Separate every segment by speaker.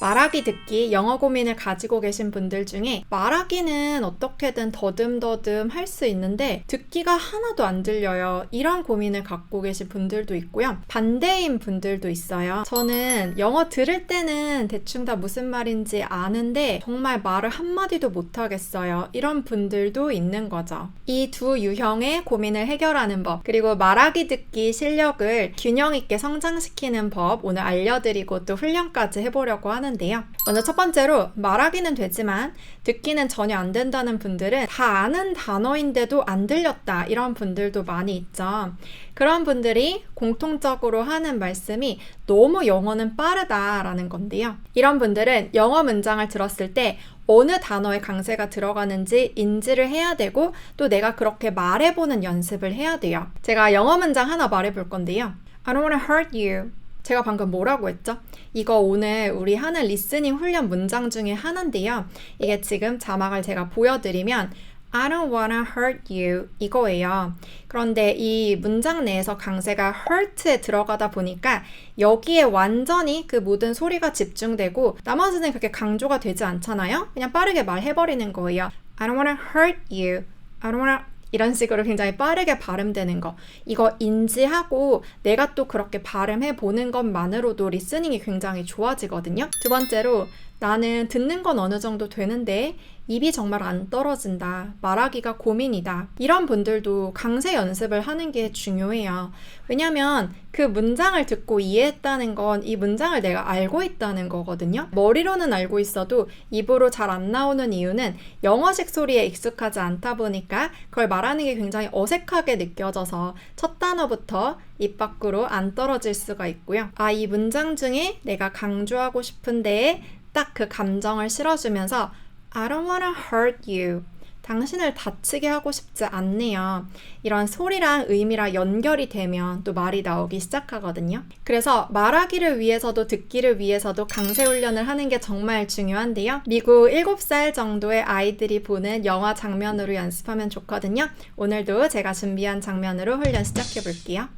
Speaker 1: 말하기 듣기 영어 고민을 가지고 계신 분들 중에 말하기는 어떻게든 더듬더듬 할 수 있는데 듣기가 하나도 안 들려요. 이런 고민을 갖고 계신 분들도 있고요. 반대인 분들도 있어요. 저는 영어 들을 때는 대충 다 무슨 말인지 아는데 정말 말을 한마디도 못하겠어요. 이런 분들도 있는 거죠. 이 두 유형의 고민을 해결하는 법, 그리고 말하기 듣기 실력을 균형 있게 성장시키는 법 오늘 알려드리고 또 훈련까지 해보려고 하는데요. 먼저 첫 번째로 말하기는 되지만 듣기는 전혀 안 된다는 분들은 다 아는 단어인데도 안 들렸다 이런 분들도 많이 있죠. 그런 분들이 공통적으로 하는 말씀이 너무 영어는 빠르다라는 건데요. 이런 분들은 영어 문장을 들었을 때 어느 단어에 강세가 들어가는지 인지를 해야 되고 또 내가 그렇게 말해보는 연습을 해야 돼요. 제가 영어 문장 하나 말해볼 건데요. I don't wanna hurt you. 제가 방금 뭐라고 했죠? 이거 오늘 우리 하는 리스닝 훈련 문장 중에 하나인데요. 이게 지금 자막을 제가 보여드리면 I don't wanna hurt you 이거예요. 그런데 이 문장 내에서 강세가 hurt에 들어가다 보니까 여기에 완전히 그 모든 소리가 집중되고 나머지는 그렇게 강조가 되지 않잖아요? 그냥 빠르게 말해버리는 거예요. I don't wanna hurt you. I don't wanna 이런 식으로 굉장히 빠르게 발음되는 거. 이거 인지하고 내가 또 그렇게 발음해 보는 것만으로도 리스닝이 굉장히 좋아지거든요. 두 번째로 나는 듣는 건 어느 정도 되는데 입이 정말 안 떨어진다. 말하기가 고민이다. 이런 분들도 강세 연습을 하는 게 중요해요. 왜냐면 그 문장을 듣고 이해했다는 건 이 문장을 내가 알고 있다는 거거든요. 머리로는 알고 있어도 입으로 잘 안 나오는 이유는 영어식 소리에 익숙하지 않다 보니까 그걸 말하는 게 굉장히 어색하게 느껴져서 첫 단어부터 입 밖으로 안 떨어질 수가 있고요. 이 문장 중에 내가 강조하고 싶은데 딱 그 감정을 실어주면서 I don't wanna hurt you. 당신을 다치게 하고 싶지 않네요. 이런 소리랑 의미랑 연결이 되면 또 말이 나오기 시작하거든요. 그래서 말하기를 위해서도 듣기를 위해서도 강세 훈련을 하는 게 정말 중요한데요. 미국 7살 정도의 아이들이 보는 영화 장면으로 연습하면 좋거든요. 오늘도 제가 준비한 장면으로 훈련 시작해 볼게요.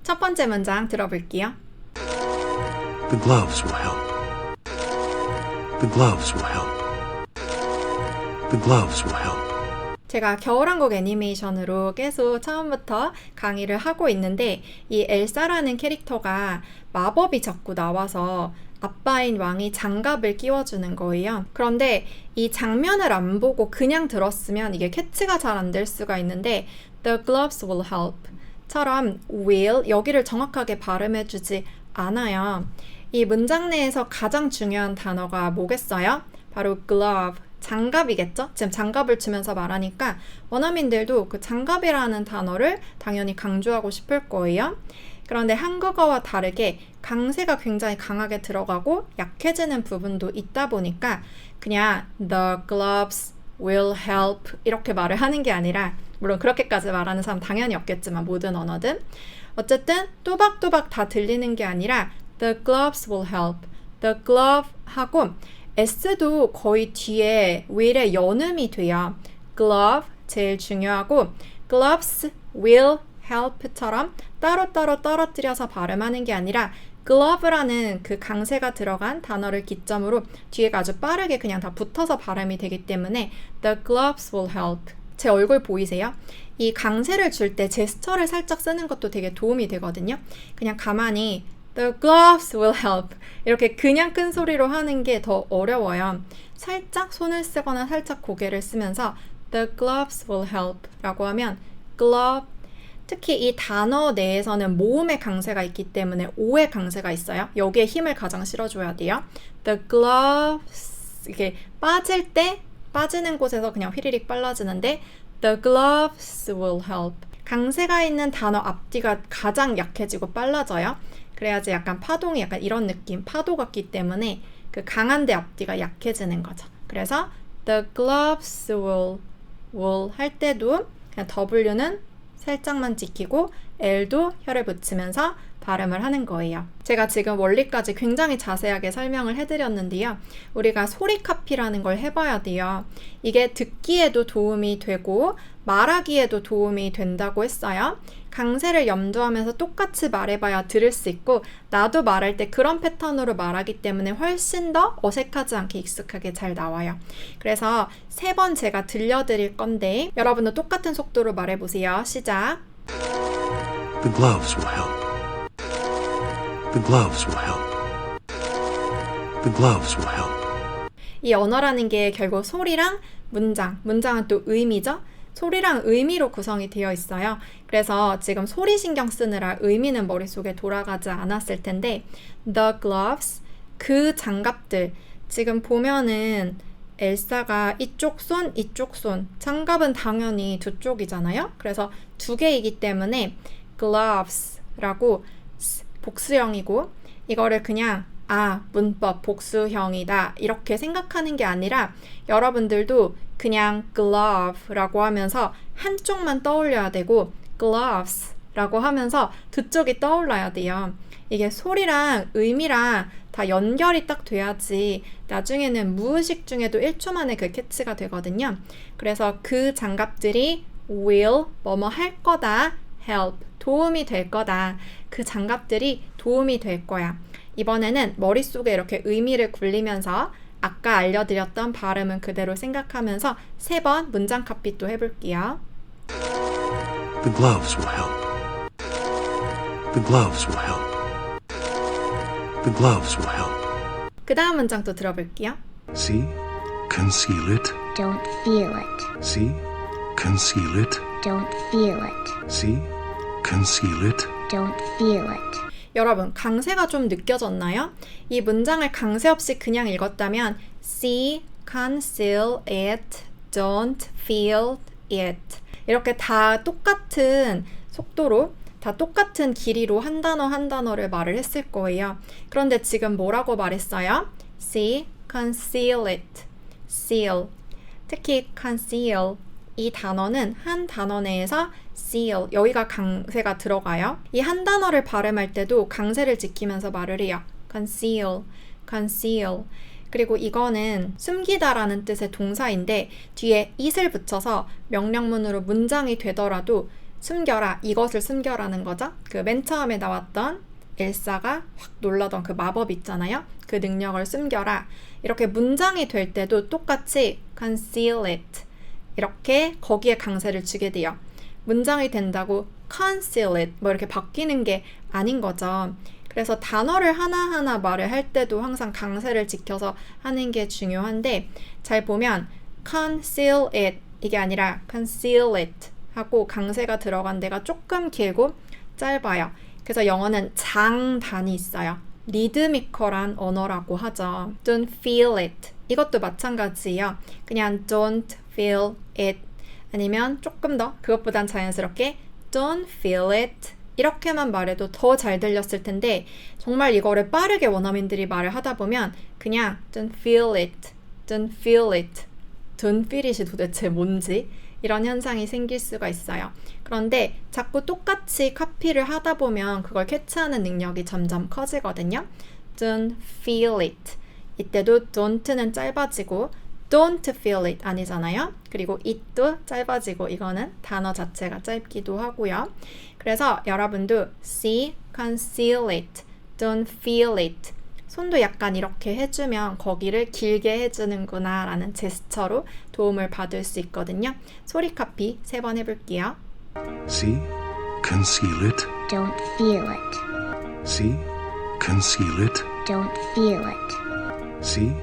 Speaker 1: 첫 번째 문장 들어볼게요.
Speaker 2: The gloves will help. The gloves will help. The gloves will help.
Speaker 1: 제가 겨울왕국 애니메이션으로 계속 처음부터 강의를 하고 있는데 이 엘사라는 캐릭터가 마법이 자꾸 나와서 아빠인 왕이 장갑을 끼워주는 거예요. 그런데 이 장면을 안 보고 그냥 들었으면 이게 캐치가 잘 안 될 수가 있는데 The gloves will help 처럼 will 여기를 정확하게 발음해주지 않아요. 이 문장 내에서 가장 중요한 단어가 뭐겠어요? 바로 glove, 장갑이겠죠? 지금 장갑을 주면서 말하니까 원어민들도 그 장갑이라는 단어를 당연히 강조하고 싶을 거예요. 그런데 한국어와 다르게 강세가 굉장히 강하게 들어가고 약해지는 부분도 있다 보니까 그냥 the gloves will help 이렇게 말을 하는 게 아니라 물론 그렇게까지 말하는 사람 당연히 없겠지만 모든 언어든 어쨌든 또박또박 다 들리는 게 아니라 The gloves will help. The glove 하고 S도 거의 뒤에 will에 연음이 돼요. glove 제일 중요하고 gloves will help처럼 따로따로 떨어뜨려서 발음하는 게 아니라 glove라는 그 강세가 들어간 단어를 기점으로 뒤에가 아주 빠르게 그냥 다 붙어서 발음이 되기 때문에 The gloves will help. 제 얼굴 보이세요? 이 강세를 줄 때 제스처를 살짝 쓰는 것도 되게 도움이 되거든요. 그냥 가만히 The gloves will help. 이렇게 그냥 큰 소리로 하는 게 더 어려워요. 살짝 손을 쓰거나 살짝 고개를 쓰면서 The gloves will help 라고 하면 glove 특히 이 단어 내에서는 모음의 강세가 있기 때문에 오의 강세가 있어요. 여기에 힘을 가장 실어줘야 돼요. The gloves 이렇게 빠질 때 빠지는 곳에서 그냥 휘리릭 빨라지는데 The gloves will help. 강세가 있는 단어 앞뒤가 가장 약해지고 빨라져요. 그래야지 약간 파동이 약간 이런 느낌, 파도 같기 때문에 그 강한 데 앞뒤가 약해지는 거죠. 그래서 the gloves will 할 때도 그냥 W는 살짝만 지키고 L도 혀를 붙이면서 발음을 하는 거예요. 제가 지금 원리까지 굉장히 자세하게 설명을 해드렸는데요. 우리가 소리 카피라는 걸 해봐야 돼요. 이게 듣기에도 도움이 되고 말하기에도 도움이 된다고 했어요. 강세를 염두하면서 똑같이 말해봐야 들을 수 있고 나도 말할 때 그런 패턴으로 말하기 때문에 훨씬 더 어색하지 않게 익숙하게 잘 나와요. 그래서 3번 제가 들려드릴 건데 여러분도 똑같은 속도로 말해보세요. 시작!
Speaker 2: The gloves will help. The gloves will help. The gloves will help.
Speaker 1: 이 언어라는 게 결국 소리랑 문장은 또 의미죠? 소리랑 의미로 구성이 되어 있어요. 그래서 지금 소리 신경 쓰느라 의미는 머릿속에 돌아가지 않았을 텐데 the gloves, 그 장갑들. 지금 보면은 엘사가 이쪽 손, 이쪽 손. 장갑은 당연히 두 쪽이잖아요. 그래서 2개이기 때문에 gloves라고 복수형이고 이거를 그냥 문법 복수형이다 이렇게 생각하는 게 아니라 여러분들도 그냥 glove라고 하면서 한쪽만 떠올려야 되고 gloves라고 하면서 두 쪽이 떠올라야 돼요. 이게 소리랑 의미랑 다 연결이 딱 돼야지 나중에는 무의식 중에도 1초 만에 그 캐치가 되거든요. 그래서 그 장갑들이 will 뭐뭐 할 거다, help 도움이 될 거다. 그 장갑들이 도움이 될 거야. 이번에는 머릿속에 이렇게 의미를 굴리면서 아까 알려드렸던 발음은 그대로 생각하면서 3번 문장 카피 또 해볼게요.
Speaker 2: The gloves will help. The gloves will help. The gloves will help.
Speaker 1: 그 다음 문장 또 들어볼게요.
Speaker 2: See? Conceal it.
Speaker 3: Don't feel it.
Speaker 2: See? Conceal it.
Speaker 3: Don't feel it.
Speaker 2: See? Conceal it.
Speaker 3: Don't feel it.
Speaker 1: 여러분, 강세가 좀 느껴졌나요? 이 문장을 강세 없이 그냥 읽었다면 see, conceal it, don't feel it 이렇게 다 똑같은 속도로 다 똑같은 길이로 한 단어 한 단어를 말을 했을 거예요. 그런데 지금 뭐라고 말했어요? see, conceal it, seal. 특히 conceal 이 단어는 한 단어 내에서 seal, 여기가 강세가 들어가요. 이 한 단어를 발음할 때도 강세를 지키면서 말을 해요. conceal, conceal. 그리고 이거는 숨기다라는 뜻의 동사인데 뒤에 it을 붙여서 명령문으로 문장이 되더라도 숨겨라, 이것을 숨겨라는 거죠. 그 맨 처음에 나왔던 엘사가 확 놀라던 그 마법 있잖아요. 그 능력을 숨겨라. 이렇게 문장이 될 때도 똑같이 conceal it. 이렇게 거기에 강세를 주게 돼요. 문장이 된다고 conceal it 뭐 이렇게 바뀌는 게 아닌 거죠. 그래서 단어를 하나하나 말을 할 때도 항상 강세를 지켜서 하는 게 중요한데 잘 보면 conceal it 이게 아니라 conceal it 하고 강세가 들어간 데가 조금 길고 짧아요. 그래서 영어는 장단이 있어요. 리드미컬한 언어라고 하죠. Don't feel it. 이것도 마찬가지예요. 그냥 don't feel it 아니면 조금 더 그것보단 자연스럽게 don't feel it 이렇게만 말해도 더 잘 들렸을 텐데 정말 이거를 빠르게 원어민들이 말을 하다 보면 그냥 don't feel it, don't feel it, don't feel it이 도대체 뭔지 이런 현상이 생길 수가 있어요. 그런데 자꾸 똑같이 카피를 하다 보면 그걸 캐치하는 능력이 점점 커지거든요. Don't feel it. 이때도 don't는 짧아지고 don't feel it 아니잖아요. 그리고 it도 짧아지고 이거는 단어 자체가 짧기도 하고요. 그래서 여러분도 see, conceal it, don't feel it 손도 약간 이렇게 해주면 거기를 길게 해주는구나 라는 제스처로 도움을 받을 수 있거든요. 소리 카피 3번 해볼게요.
Speaker 2: See? Conceal it.
Speaker 3: Don't feel it.
Speaker 2: See? Conceal it.
Speaker 3: Don't feel it.
Speaker 2: See?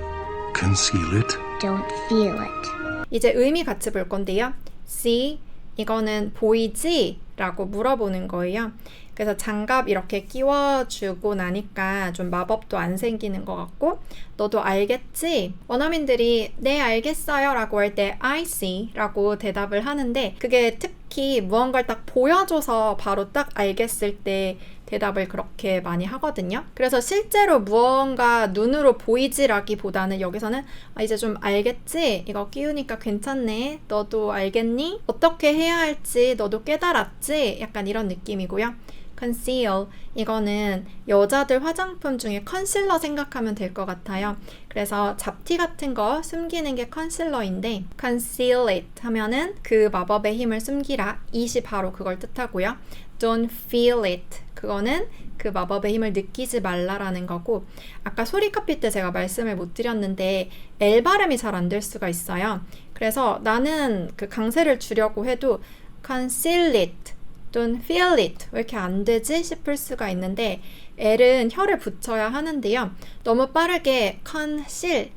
Speaker 2: Conceal it.
Speaker 3: Don't feel it.
Speaker 1: 이제 의미 같이 볼 건데요. see, 이거는 보이지? 라고 물어보는 거예요. 그래서 장갑 이렇게 끼워주고 나니까 좀 마법도 안 생기는 것 같고 너도 알겠지? 원어민들이 네 알겠어요 라고 할 때 I see 라고 대답을 하는데 그게 특히 무언가를 딱 보여줘서 바로 딱 알겠을 때 대답을 그렇게 많이 하거든요. 그래서 실제로 무언가 눈으로 보이지라기보다는 여기서는 이제 좀 알겠지? 이거 끼우니까 괜찮네? 너도 알겠니? 어떻게 해야 할지 너도 깨달았지? 약간 이런 느낌이고요. conceal. 이거는 여자들 화장품 중에 컨실러 생각하면 될 것 같아요. 그래서 잡티 같은 거 숨기는 게 컨실러인데 conceal it 하면은 그 마법의 힘을 숨기라. it이 바로 그걸 뜻하고요. don't feel it. 그거는 그 마법의 힘을 느끼지 말라라는 거고 아까 소리 카피 때 제가 말씀을 못 드렸는데 L 발음이 잘 안 될 수가 있어요. 그래서 나는 그 강세를 주려고 해도 conceal it, don't feel it 왜 이렇게 안 되지 싶을 수가 있는데 L은 혀를 붙여야 하는데요. 너무 빠르게 conceal,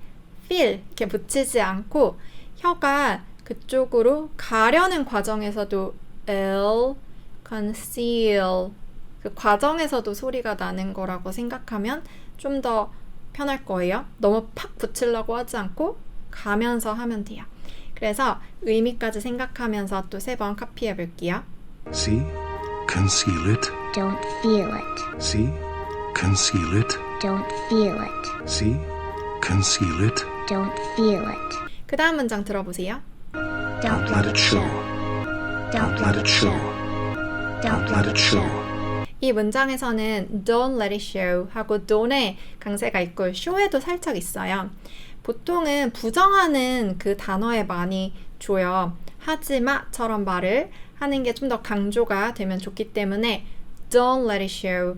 Speaker 1: feel 이렇게 붙이지 않고 혀가 그쪽으로 가려는 과정에서도 L, conceal 그 과정에서도 소리가 나는 거라고 생각하면 좀 더 편할 거예요. 너무 팍 붙이려고 하지 않고 가면서 하면 돼요. 그래서 의미까지 생각하면서 또 3번 카피해 볼게요.
Speaker 2: See? Conceal it.
Speaker 3: Don't feel it.
Speaker 2: See? Conceal it.
Speaker 3: Don't feel it.
Speaker 2: See? Conceal it.
Speaker 3: Don't feel it.
Speaker 1: 그 다음 문장 들어보세요.
Speaker 3: Don't let it show. Don't let it show. Don't let it show.
Speaker 1: 이 문장에서는 don't let it show 하고 don't에 강세가 있고 show에도 살짝 있어요. 보통은 부정하는 그 단어에 많이 줘요. 하지마처럼 말을 하는 게 좀 더 강조가 되면 좋기 때문에 don't let it show.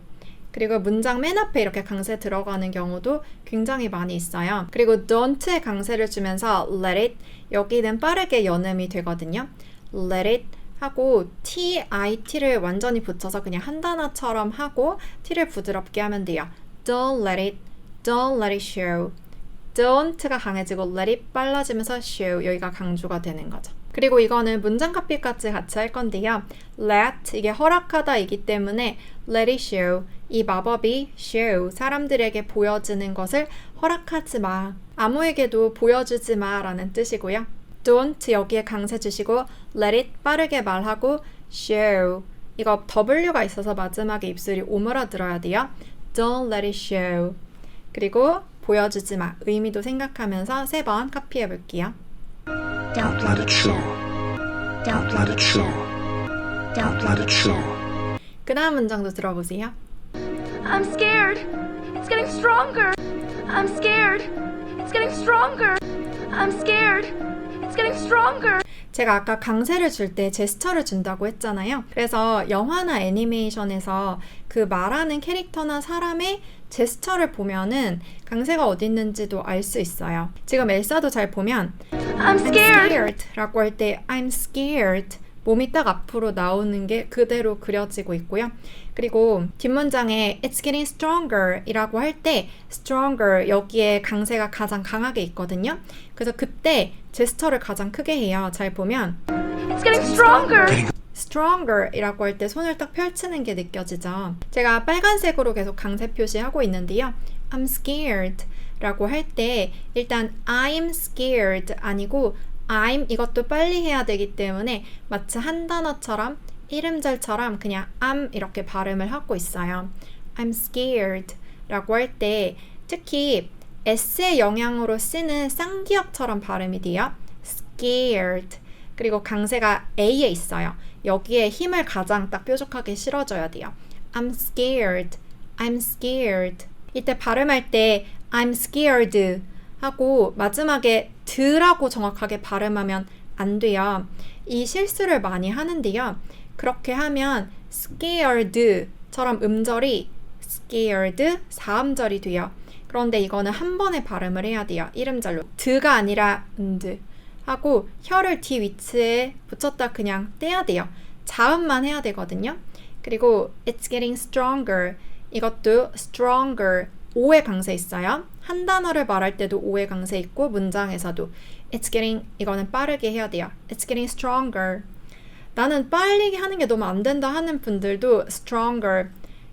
Speaker 1: 그리고 문장 맨 앞에 이렇게 강세 들어가는 경우도 굉장히 많이 있어요. 그리고 don't에 강세를 주면서 let it 여기는 빠르게 연음이 되거든요. let it 하고 tit를 완전히 붙여서 그냥 한 단어처럼 하고 t를 부드럽게 하면 돼요. Don't let it, don't let it show. Don't가 강해지고 let it 빨라지면서 show 여기가 강조가 되는 거죠. 그리고 이거는 문장 카피까지 같이 할 건데요. let 이게 허락하다이기 때문에 let it show 이 마법이 show 사람들에게 보여지는 것을 허락하지 마. 아무에게도 보여주지 마 라는 뜻이고요. don't 여기에 강세 주시고 let it 빠르게 말하고 show 이거 W가 있어서 마지막에 입술이 오므라들어야 돼요. Don't let it show 그리고 보여주지 마 의미도 생각하면서 3번 카피해 볼게요.
Speaker 3: Don't let it show. Don't let it show. Don't let it show.
Speaker 1: 그 다음 문장도 들어보세요.
Speaker 4: I'm scared. It's getting stronger. I'm scared. It's getting stronger. I'm scared. It's getting stronger.
Speaker 1: 제가 아까 강세를 줄 때 제스처를 준다고 했잖아요. 그래서 영화나 애니메이션에서 그 말하는 캐릭터나 사람의 제스처를 보면은 강세가 어디 있는지도 알 수 있어요. 지금 엘사도 잘 보면
Speaker 4: I'm
Speaker 1: I'm
Speaker 4: scared.
Speaker 1: scared 라고 할 때 I'm scared 몸이 딱 앞으로 나오는 게 그대로 그려지고 있고요. 그리고 뒷문장에 It's getting stronger 이라고 할 때 stronger 여기에 강세가 가장 강하게 있거든요. 그래서 그때 제스처를 가장 크게 해요. 잘 보면
Speaker 4: It's getting stronger.
Speaker 1: stronger 이라고 할 때 손을 딱 펼치는 게 느껴지죠. 제가 빨간색으로 계속 강세 표시하고 있는데요. I'm scared 라고 할 때 일단 I'm scared 아니고 I'm 이것도 빨리 해야 되기 때문에 마치 한 단어처럼 이름절처럼 그냥 I'm 이렇게 발음을 하고 있어요. I'm scared 라고 할 때 특히 S의 영향으로 쓰는 쌍기역처럼 발음이 돼요. scared 그리고 강세가 A에 있어요. 여기에 힘을 가장 딱 뾰족하게 실어줘야 돼요. I'm scared, I'm scared 이때 발음할 때 I'm scared 하고 마지막에 드라고 정확하게 발음하면 안 돼요. 이 실수를 많이 하는데요. 그렇게 하면 scared처럼 음절이 scared 4음절이 돼요. 그런데 이거는 한 번에 발음을 해야 돼요. 이름절로. 드가 아니라 드 하고 혀를 뒤 위치에 붙였다 그냥 떼야 돼요. 자음만 해야 되거든요. 그리고 it's getting stronger 이것도 stronger 5의 강세 있어요. 한 단어를 말할 때도 5의 강세 있고 문장에서도 it's getting 이거는 빠르게 해야 돼요. It's getting stronger 나는 빨리 하는 게 너무 안 된다 하는 분들도 stronger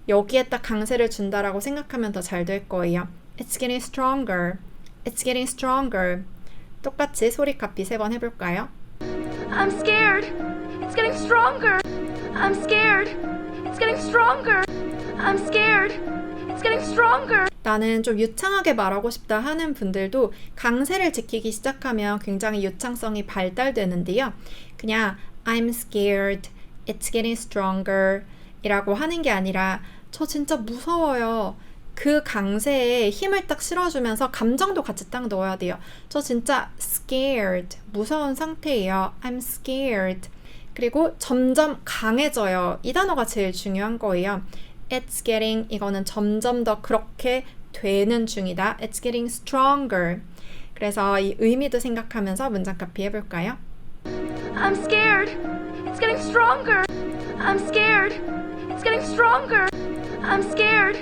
Speaker 1: 여기에 딱 강세를 준다라고 생각하면 더 잘 될 거예요. It's getting stronger It's getting stronger 똑같이 소리 카피 3번 해볼까요?
Speaker 4: I'm scared. It's getting stronger. I'm scared. It's getting stronger. I'm scared. It's getting stronger.
Speaker 1: 나는 좀 유창하게 말하고 싶다 하는 분들도 강세를 지키기 시작하면 굉장히 유창성이 발달되는데요. 그냥 I'm scared, it's getting stronger 이라고 하는 게 아니라 저 진짜 무서워요. 그 강세에 힘을 딱 실어주면서 감정도 같이 딱 넣어야 돼요. 저 진짜 scared, 무서운 상태예요. I'm scared. 그리고 점점 강해져요. 이 단어가 제일 중요한 거예요. It's getting, 이거는 점점 더 그렇게 되는 중이다. It's getting stronger. 그래서 이 의미도 생각하면서 문장 카피 해볼까요?
Speaker 4: I'm scared. It's getting stronger. I'm scared. It's getting stronger. I'm scared.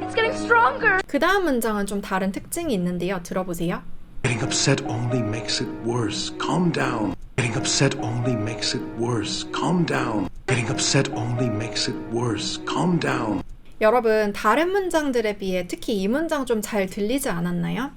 Speaker 4: It's getting stronger.
Speaker 1: 그 다음 문장은 좀 다른 특징이 있는데요. 들어보세요.
Speaker 2: Getting upset only makes it worse. Calm down. Getting upset only makes it worse. Calm down. Getting upset only makes it worse. Calm down.
Speaker 1: 여러분, 다른 문장들에 비해 특히 이 문장 좀 잘 들리지 않았나요?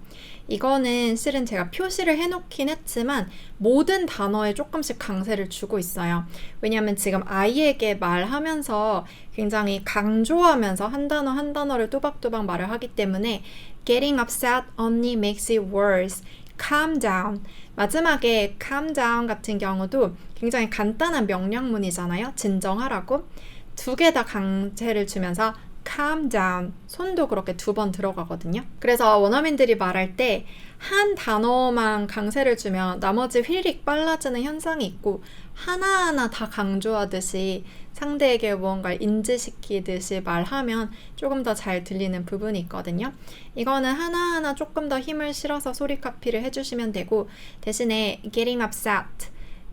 Speaker 1: 이거는 실은 제가 표시를 해놓긴 했지만 모든 단어에 조금씩 강세를 주고 있어요. 왜냐하면 지금 아이에게 말하면서 굉장히 강조하면서 한 단어 한 단어를 또박또박 말을 하기 때문에 Getting upset only makes it worse. Calm down. 마지막에 calm down 같은 경우도 굉장히 간단한 명령문이잖아요. 진정하라고. 두 개 다 강세를 주면서 calm down. 손도 그렇게 2번 들어가거든요. 그래서 원어민들이 말할 때 한 단어만 강세를 주면 나머지 휘리릭 빨라지는 현상이 있고 하나하나 다 강조하듯이 상대에게 무언가를 인지시키듯이 말하면 조금 더 잘 들리는 부분이 있거든요. 이거는 하나하나 조금 더 힘을 실어서 소리 카피를 해주시면 되고 대신에 getting upset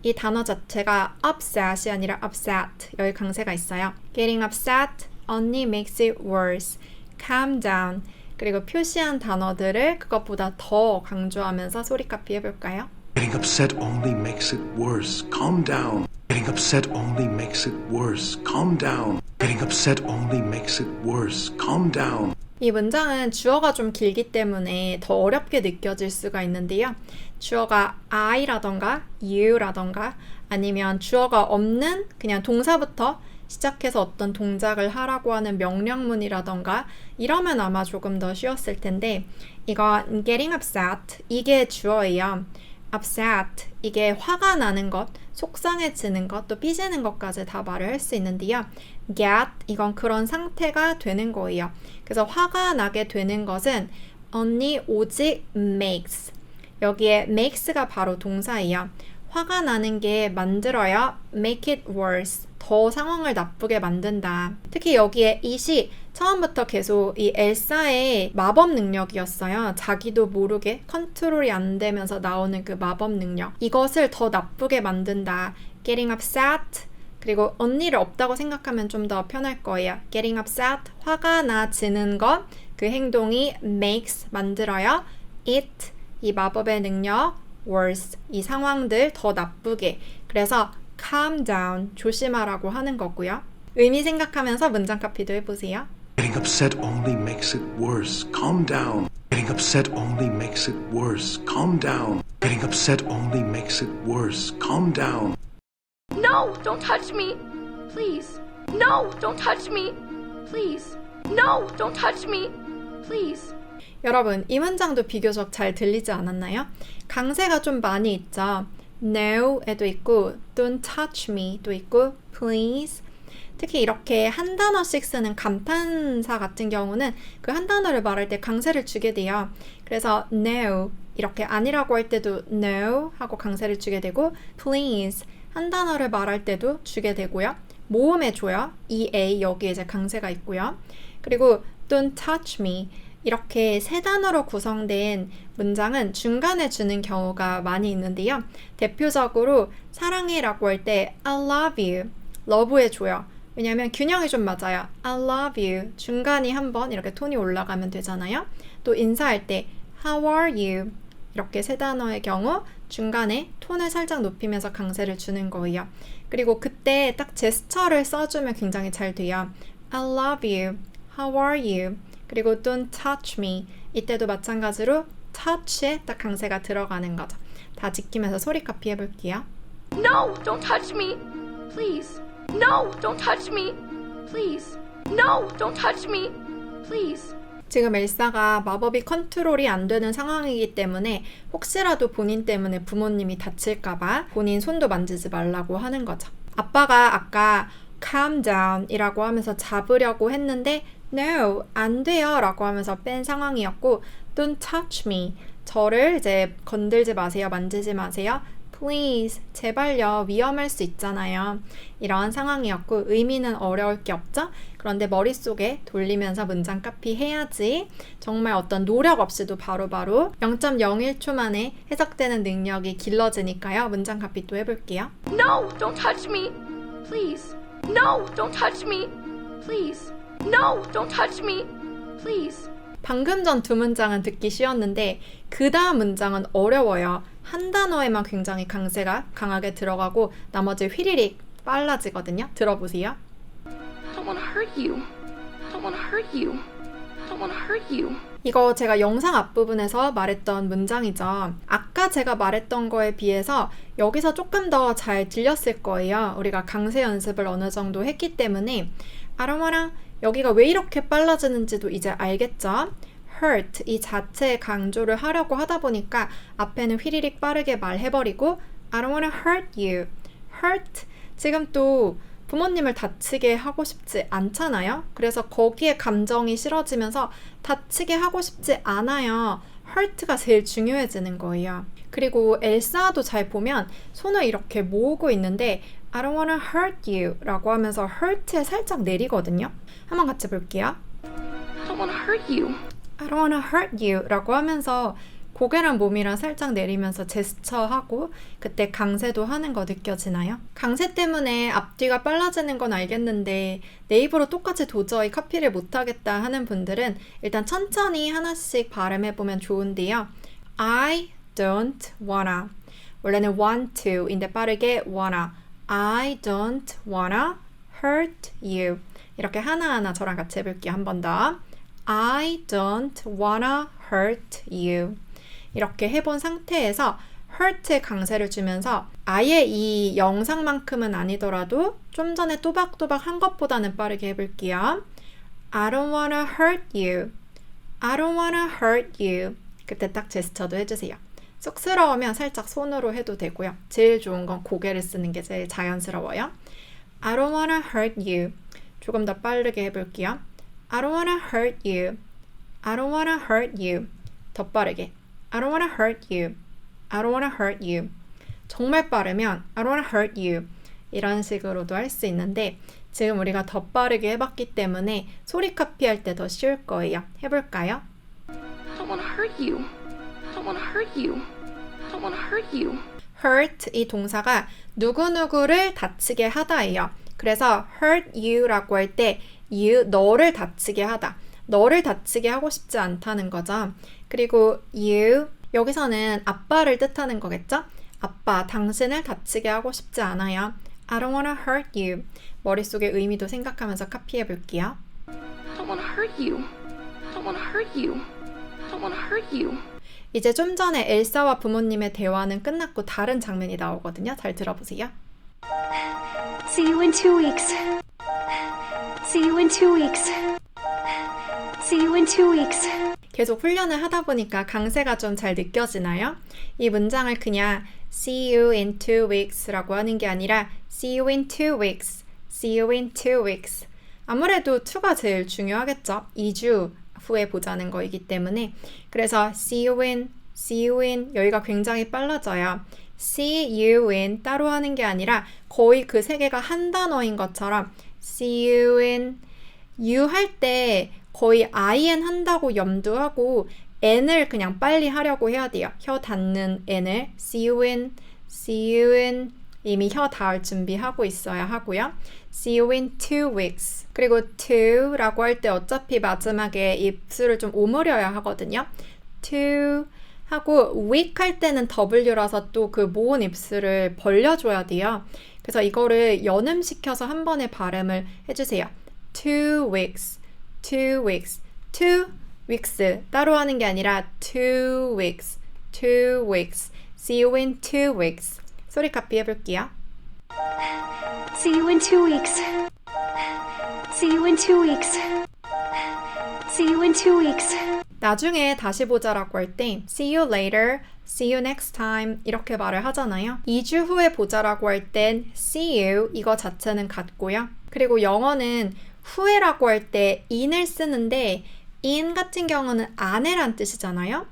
Speaker 1: 이 단어 자체가 upset이 아니라 upset 여기 강세가 있어요. Getting upset only makes it worse. Calm down. 그리고 표시한 단어들을 그것보다 더 강조하면서 소리 카피 해볼까요?
Speaker 2: Getting upset only makes it worse. Calm down. Getting upset only makes it worse. Calm down. Getting upset only makes it worse. Calm down.
Speaker 1: 이 문장은 주어가 좀 길기 때문에 더 어렵게 느껴질 수가 있는데요. 주어가 I라던가 you라던가 아니면 주어가 없는 그냥 동사부터 시작해서 어떤 동작을 하라고 하는 명령문이라던가 이러면 아마 조금 더 쉬웠을 텐데 이거 getting upset 이게 주어예요. upset 이게 화가 나는 것, 속상해지는 것, 또 삐지는 것까지 다 말을 할 수 있는데요. get 이건 그런 상태가 되는 거예요. 그래서 화가 나게 되는 것은 only 오직 makes 여기에 makes가 바로 동사예요. 화가 나는 게 만들어요. make it worse. 더 상황을 나쁘게 만든다. 특히 여기에 it이 처음부터 계속 이 엘사의 마법 능력이었어요. 자기도 모르게 컨트롤이 안 되면서 나오는 그 마법 능력. 이것을 더 나쁘게 만든다. getting upset. 그리고 언니를 없다고 생각하면 좀 더 편할 거예요. getting upset. 화가 나지는 것. 그 행동이 makes. 만들어요. it. 이 마법의 능력. worse. 이 상황들 더 나쁘게. 그래서 calm down. 조심하라고 하는 거고요. 의미 생각하면서 문장 카피도 해보세요.
Speaker 2: Getting upset only makes it worse. Calm down. Getting upset only makes it worse. Calm down. Getting upset only makes it worse. Calm down.
Speaker 4: No, don't touch me. Please. No, don't touch me. Please. No, don't touch me. Please.
Speaker 1: 여러분, 이 문장도 비교적 잘 들리지 않았나요? 강세가 좀 많이 있죠. No에도 있고 Don't touch me도 있고 Please. 특히 이렇게 한 단어씩 쓰는 감탄사 같은 경우는 그 한 단어를 말할 때 강세를 주게 돼요. 그래서 No 이렇게 아니라고 할 때도 No 하고 강세를 주게 되고 Please 한 단어를 말할 때도 주게 되고요. 모음에 줘요. EA 여기에 이제 강세가 있고요. 그리고 Don't touch me 이렇게 세 단어로 구성된 문장은 중간에 주는 경우가 많이 있는데요. 대표적으로 사랑해라고 할 때 I love you, love에 줘요. 왜냐하면 균형이 좀 맞아요. I love you, 중간이 한번 이렇게 톤이 올라가면 되잖아요. 또 인사할 때 How are you, 이렇게 세 단어의 경우 중간에 톤을 살짝 높이면서 강세를 주는 거예요. 그리고 그때 딱 제스처를 써주면 굉장히 잘 돼요. I love you, How are you, 그리고 Don't touch me. 이때도 마찬가지로 touch에 딱 강세가 들어가는 거죠. 다 지키면서 소리 카피 해볼게요.
Speaker 4: No, don't touch me. Please. No, don't touch me. Please. No, don't touch me. Please.
Speaker 1: 지금 엘사가 마법이 컨트롤이 안 되는 상황이기 때문에 혹시라도 본인 때문에 부모님이 다칠까봐 본인 손도 만지지 말라고 하는 거죠. 아빠가 아까 calm down 이라고 하면서 잡으려고 했는데 no, 안 돼요 라고 하면서 뺀 상황이었고 don't touch me, 저를 이제 건들지 마세요, 만지지 마세요. Please, 제발요, 위험할 수 있잖아요. 이런 상황이었고 의미는 어려울 게 없죠? 그런데 머릿속에 돌리면서 문장 카피해야지 정말 어떤 노력 없이도 바로바로 0.01초 만에 해석되는 능력이 길러지니까요. 문장 카피 또 해볼게요.
Speaker 4: No, don't touch me. Please. No, don't touch me. Please. No, don't touch me. Please.
Speaker 1: 방금 전 두 문장은 듣기 쉬웠는데 그 다음 문장은 어려워요. 한 단어에만 굉장히 강세가 강하게 들어가고 나머지 휘리릭 빨라지거든요. 들어보세요.
Speaker 4: I don't want to hurt you. I don't want to hurt you. I don't want to hurt you.
Speaker 1: 이거 제가 영상 앞부분에서 말했던 문장이죠. 아까 제가 말했던 거에 비해서 여기서 조금 더 잘 들렸을 거예요. 우리가 강세 연습을 어느 정도 했기 때문에 아로마랑 여기가 왜 이렇게 빨라지는지도 이제 알겠죠? hurt 이 자체의 강조를 하려고 하다 보니까 앞에는 휘리릭 빠르게 말해버리고 I don't wanna hurt you. hurt 지금 또 부모님을 다치게 하고 싶지 않잖아요. 그래서 거기에 감정이 실어지면서 다치게 하고 싶지 않아요. hurt가 제일 중요해지는 거예요. 그리고 엘사도 잘 보면 손을 이렇게 모으고 있는데 I don't wanna hurt you 라고 하면서 hurt에 살짝 내리거든요. 한번 같이 볼게요.
Speaker 4: I don't want to hurt you.
Speaker 1: I don't wanna hurt you 라고 하면서 고개랑 몸이랑 살짝 내리면서 제스처하고 그때 강세도 하는 거 느껴지나요? 강세 때문에 앞뒤가 빨라지는 건 알겠는데 내 입으로 똑같이 도저히 카피를 못하겠다 하는 분들은 일단 천천히 하나씩 발음해보면 좋은데요. I don't wanna 원래는 want to인데 빠르게 wanna I don't wanna hurt you 이렇게 하나하나 저랑 같이 해볼게요. 한 번 더 I don't wanna hurt you 이렇게 해본 상태에서 hurt에 강세를 주면서 아예 이 영상만큼은 아니더라도 좀 전에 또박또박 한 것보다는 빠르게 해볼게요. I don't wanna hurt you. I don't wanna hurt you. 그때 딱 제스처도 해주세요. 쑥스러우면 살짝 손으로 해도 되고요. 제일 좋은 건 고개를 쓰는 게 제일 자연스러워요. I don't wanna hurt you. 조금 더 빠르게 해볼게요. I don't wanna hurt you. I don't wanna hurt you. 더 빠르게. I don't wanna hurt you. I don't wanna hurt you. 정말 빠르면 I don't wanna hurt you. 이런 식으로도 할 수 있는데 지금 우리가 더 빠르게 해봤기 때문에 소리 카피할 때 더 쉬울 거예요. 해볼까요?
Speaker 4: I don't want to hurt you. I don't want to hurt you. I don't want to hurt you.
Speaker 1: hurt 이 동사가 누구누구를 다치게 하다예요. 그래서 hurt you라고 할 때 you, 너를 다치게 하다. 너를 다치게 하고 싶지 않다는 거죠. 그리고 you, 여기서는 아빠를 뜻하는 거겠죠? 아빠, 당신을 다치게 하고 싶지 않아요. I don't wanna hurt you. 머릿속의 의미도 생각하면서 카피해 볼게요.
Speaker 4: I don't want to hurt you. I don't want to hurt you. I don't want to hurt you.
Speaker 1: 이제 좀 전에 엘사와 부모님의 대화는 끝났고 다른 장면이 나오거든요. 잘 들어보세요.
Speaker 3: See you in 2 weeks. See you in 2 weeks. See you in 2 weeks.
Speaker 1: 계속 훈련을 하다 보니까 강세가 좀 잘 느껴지나요? 이 문장을 그냥 see you in 2 weeks 라고 하는 게 아니라 see you in 2 weeks, see you in 2 weeks. 아무래도 2가 제일 중요하겠죠. 2주 후에 보자는 거이기 때문에. 그래서 see you in 여기가 굉장히 빨라져요. see you in 따로 하는 게 아니라 거의 그 세 개가 한 단어인 것처럼 see you in you 할 때 거의 in 한다고 염두하고 n을 그냥 빨리 하려고 해야 돼요. 혀 닿는 n을 see you in 이미 혀 닿을 준비하고 있어야 하고요. See you in 2 weeks. 그리고 to라고 할 때 어차피 마지막에 입술을 좀 오므려야 하거든요. to 하고 week 할 때는 W라서 또 그 모은 입술을 벌려줘야 돼요. 그래서 이거를 연음시켜서 한 번에 발음을 해주세요. 2 weeks, 2 weeks, 2 weeks 따로 하는 게 아니라 2 weeks, 2 weeks, see you in 2 weeks. 소리 카피 해볼게요.
Speaker 3: See you in 2 weeks. See you in 2 weeks. See you in 2 weeks.
Speaker 1: 나중에 다시 보자라고 할 때 see you later, See you next time 이렇게 말을 하잖아요. 2주 후에 보자라고 할 땐 see you 이거 자체는 같고요. 그리고 영어는 후에라고 할 때 in을 쓰는데 in 같은 경우는 안에란 뜻이잖아요.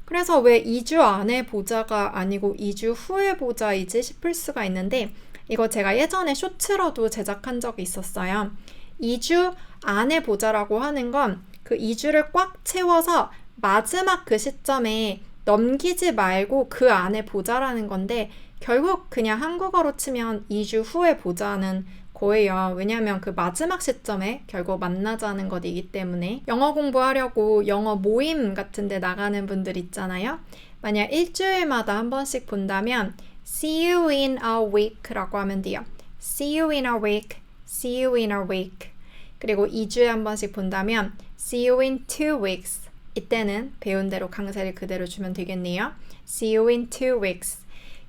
Speaker 1: 그래서 왜 2주 안에 보자가 아니고 2주 후에 보자이지 싶을 수가 있는데 이거 제가 예전에 쇼츠로도 제작한 적이 있었어요. 2주 안에 보자라고 하는 건 그 2주를 꽉 채워서 마지막 그 시점에 넘기지 말고 그 안에 보자라는 건데 결국 그냥 한국어로 치면 2주 후에 보자는 거예요. 왜냐하면 그 마지막 시점에 결국 만나자는 것이기 때문에 영어 공부하려고 영어 모임 같은 데 나가는 분들 있잖아요. 만약 일주일마다 한 번씩 본다면 See you in a week 라고 하면 돼요. See you in a week, see you in a week. 그리고 2주에 한 번씩 본다면 See you in 2 weeks. 이때는 배운 대로 강세를 그대로 주면 되겠네요. See you in 2 weeks.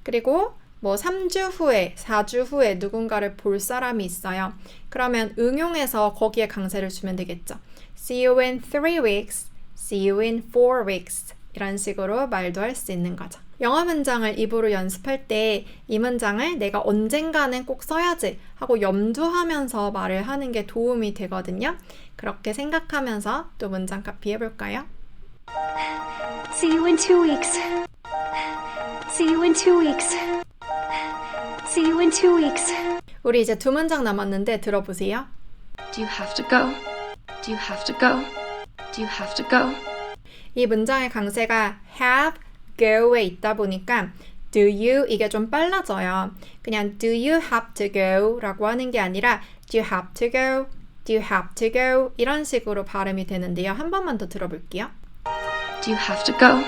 Speaker 1: 그리고 뭐 3주 후에, 4주 후에 누군가를 볼 사람이 있어요. 그러면 응용해서 거기에 강세를 주면 되겠죠. See you in 3 weeks, see you in 4 weeks. 이런 식으로 말도 할 수 있는 거죠. 영어 문장을 입으로 연습할 때 이 문장을 내가 언젠가는 꼭 써야지 하고 염두하면서 말을 하는 게 도움이 되거든요. 그렇게 생각하면서 또 문장 카피 해볼까요?
Speaker 3: See you in 2 weeks. See you in 2 weeks. See you in 2 weeks.
Speaker 1: 우리 이제 2문장 남았는데 들어보세요.
Speaker 4: Do you have to go? Do you have to go? Do you have to go?
Speaker 1: 이 문장의 강세가 have, go에 있다 보니까 do you 이게 좀 빨라져요. 그냥 do you have to go 라고 하는 게 아니라 do you have to go, do you have to go 이런 식으로 발음이 되는데요. 한 번만 더 들어볼게요.
Speaker 4: Do you have to go?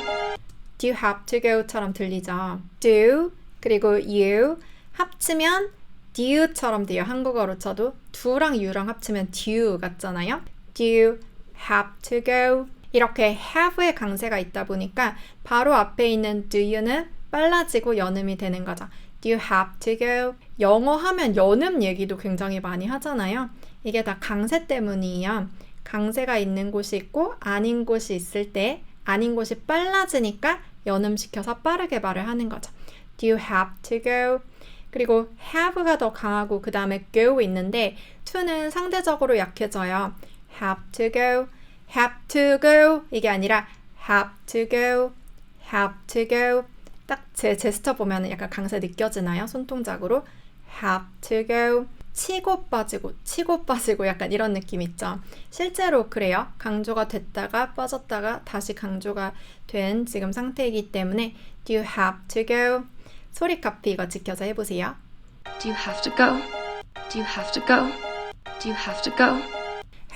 Speaker 1: Do you have to go처럼 들리죠? do 그리고 you 합치면 do처럼 돼요. 한국어로 쳐도 do랑 you랑 합치면 do 같잖아요. Do you have to go? 이렇게 have의 강세가 있다 보니까 바로 앞에 있는 do you는 빨라지고 연음이 되는 거죠. Do you have to go? 영어 하면 연음 얘기도 굉장히 많이 하잖아요. 이게 다 강세 때문이에요. 강세가 있는 곳이 있고 아닌 곳이 있을 때 아닌 곳이 빨라지니까 연음시켜서 빠르게 말을 하는 거죠. Do you have to go? 그리고 have가 더 강하고 그 다음에 go 있는데 to는 상대적으로 약해져요. have to go, have to go 이게 아니라 have to go, have to go 딱 제 제스처 보면 약간 강세 느껴지나요? 손동작으로 have to go 치고 빠지고 약간 이런 느낌 있죠. 실제로 그래요. 강조가 됐다가 빠졌다가 다시 강조가 된 지금 상태이기 때문에 Do you have to go? 소리 카피 이거 지켜서 해보세요.
Speaker 4: Do you have to go? Do you have to go? Do you have to go?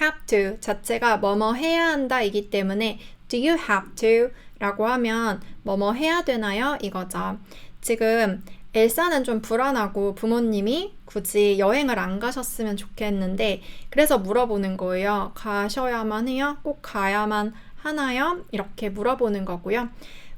Speaker 1: have to 자체가 뭐뭐 해야 한다 이기 때문에 Do you have to? 라고 하면 뭐뭐 해야 되나요? 이거죠. 지금 엘사는 좀 불안하고 부모님이 굳이 여행을 안 가셨으면 좋겠는데 그래서 물어보는 거예요. 가셔야만 해요? 꼭 가야만 하나요? 이렇게 물어보는 거고요.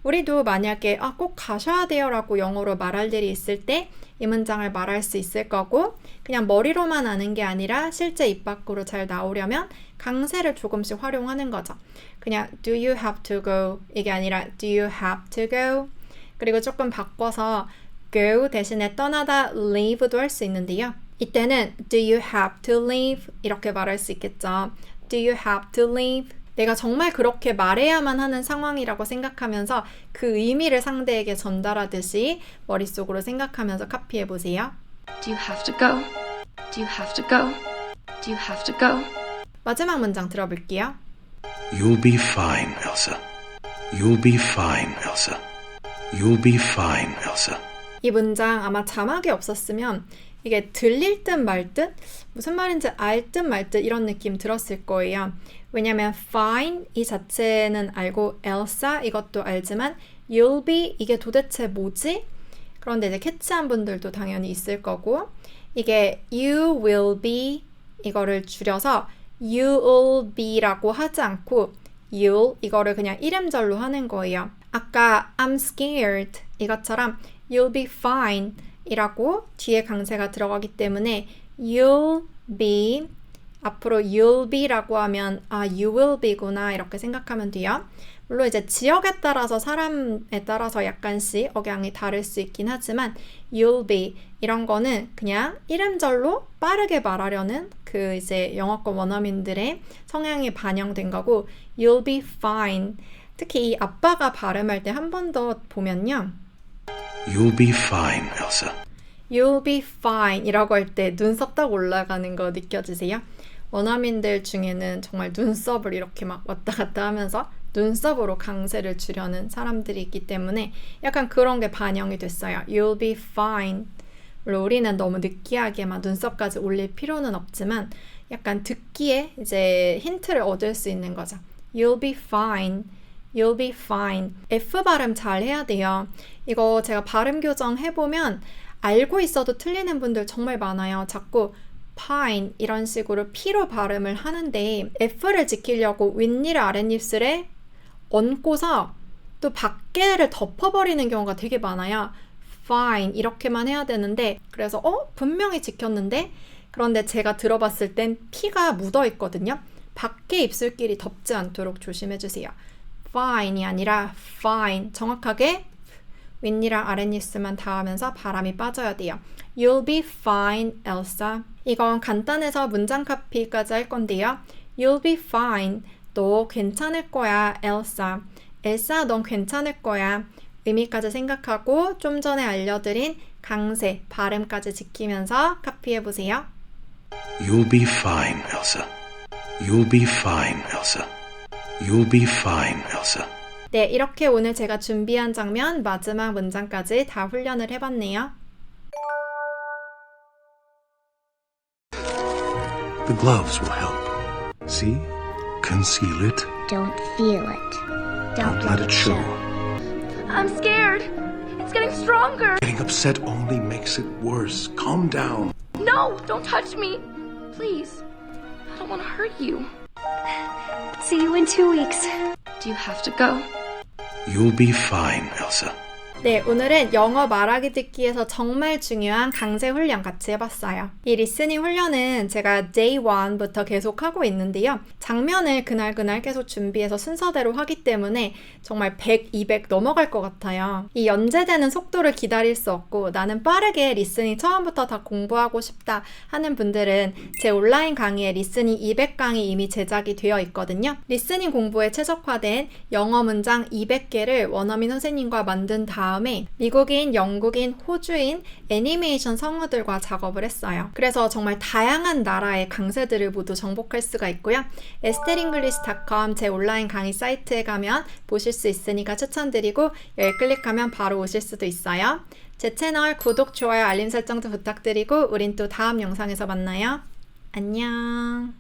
Speaker 1: 우리도 만약에 꼭 가셔야 돼요 라고 영어로 말할 일이 있을 때 이 문장을 말할 수 있을 거고 그냥 머리로만 아는 게 아니라 실제 입 밖으로 잘 나오려면 강세를 조금씩 활용하는 거죠. 그냥 do you have to go 이게 아니라 do you have to go 그리고 조금 바꿔서 go 대신에 떠나다 leave도 할 수 있는데요. 이때는 do you have to leave 이렇게 말할 수 있겠죠. Do you have to leave? 내가 정말 그렇게 말해야만 하는 상황이라고 생각하면서 그 의미를 상대에게 전달하듯이 머릿속으로 생각하면서 카피해 보세요.
Speaker 4: Do you have to go? Do you have to go? Do you have to go?
Speaker 1: 마지막 문장 들어볼게요.
Speaker 2: You'll be fine, Elsa. You'll be fine, Elsa. You'll be fine, Elsa.
Speaker 1: 이 문장 아마 자막이 없었으면 이게 들릴 듯 말 듯 무슨 말인지 알 듯 말 듯 이런 느낌 들었을 거예요. 왜냐면 fine 이 자체는 알고 Elsa 이것도 알지만 you'll be 이게 도대체 뭐지? 그런데 이제 캐치한 분들도 당연히 있을 거고 이게 you will be 이거를 줄여서 you'll be라고 하지 않고 you'll 이거를 그냥 이름절로 하는 거예요. 아까 I'm scared 이것처럼 you'll be fine 이라고 뒤에 강세가 들어가기 때문에 you'll be 앞으로 you'll be라고 하면 you will be구나 이렇게 생각하면 돼요. 물론 이제 지역에 따라서 사람에 따라서 약간씩 억양이 다를 수 있긴 하지만 you'll be 이런 거는 그냥 이름절로 빠르게 말하려는 그 이제 영어권 원어민들의 성향이 반영된 거고 you'll be fine. 특히 이 아빠가 발음할 때 한 번 더 보면요.
Speaker 2: You'll be fine, Elsa.
Speaker 1: You'll be fine 이라고 할 때 눈썹 딱 올라가는 거 느껴지세요? 원어민들 중에는 정말 눈썹을 이렇게 막 왔다 갔다 하면서 눈썹으로 강세를 주려는 사람들이 있기 때문에 약간 그런 게 반영이 됐어요. You'll be fine. 물론 우리는 너무 느끼하게만 눈썹까지 올릴 필요는 없지만 약간 듣기에 이제 힌트를 얻을 수 있는 거죠. You'll be fine. You'll be fine. F 발음 잘 해야 돼요. 이거 제가 발음 교정 해보면 알고 있어도 틀리는 분들 정말 많아요. 자꾸 fine 이런 식으로 P로 발음을 하는데 F를 지키려고 윗니를 아랫입술에 얹고서 또 밖에를 덮어버리는 경우가 되게 많아요. fine 이렇게만 해야 되는데 그래서 분명히 지켰는데 그런데 제가 들어봤을 땐 P가 묻어 있거든요. 밖에 입술끼리 덮지 않도록 조심해주세요. fine이 아니라 fine 정확하게 윗니랑 아랫입술만 닿으면서 바람이 빠져야 돼요. You'll be fine, Elsa. 이건 간단해서 문장 카피까지 할 건데요. You'll be fine. 너 괜찮을 거야, Elsa. 엘사, 넌 괜찮을 거야. 의미까지 생각하고 좀 전에 알려드린 강세, 발음까지 지키면서 카피해보세요.
Speaker 2: You'll be fine, Elsa. You'll be fine, Elsa. You'll be fine, Elsa.
Speaker 1: 네, 이렇게 오늘 제가 준비한 장면 마지막 문장까지 다 훈련을 해봤네요.
Speaker 2: The gloves will help. See? Conceal it.
Speaker 3: Don't feel it.
Speaker 2: Don't let it show.
Speaker 4: I'm scared. It's getting stronger.
Speaker 2: Getting upset only makes it worse. Calm down.
Speaker 4: No, don't touch me. Please. I don't want to hurt you.
Speaker 3: See you in 2 weeks.
Speaker 4: Do you have to go?
Speaker 2: You'll be fine, Elsa.
Speaker 1: 네, 오늘은 영어 말하기 듣기에서 정말 중요한 강세 훈련 같이 해봤어요. 이 리스닝 훈련은 제가 day 1부터 계속 하고 있는데요. 장면을 그날 계속 준비해서 순서대로 하기 때문에 정말 100, 200 넘어갈 것 같아요. 이 연재되는 속도를 기다릴 수 없고 나는 빠르게 리스닝 처음부터 다 공부하고 싶다 하는 분들은 제 온라인 강의에 리스닝 200강이 이미 제작이 되어 있거든요. 리스닝 공부에 최적화된 영어 문장 200개를 원어민 선생님과 만든 다음에 미국인, 영국인, 호주인 애니메이션 성우들과 작업을 했어요. 그래서 정말 다양한 나라의 강세들을 모두 정복할 수가 있고요. esteringlish.com 제 온라인 강의 사이트에 가면 보실 수 있으니까 추천드리고 여기 클릭하면 바로 오실 수도 있어요. 제 채널 구독, 좋아요, 알림 설정도 부탁드리고 우린 또 다음 영상에서 만나요. 안녕.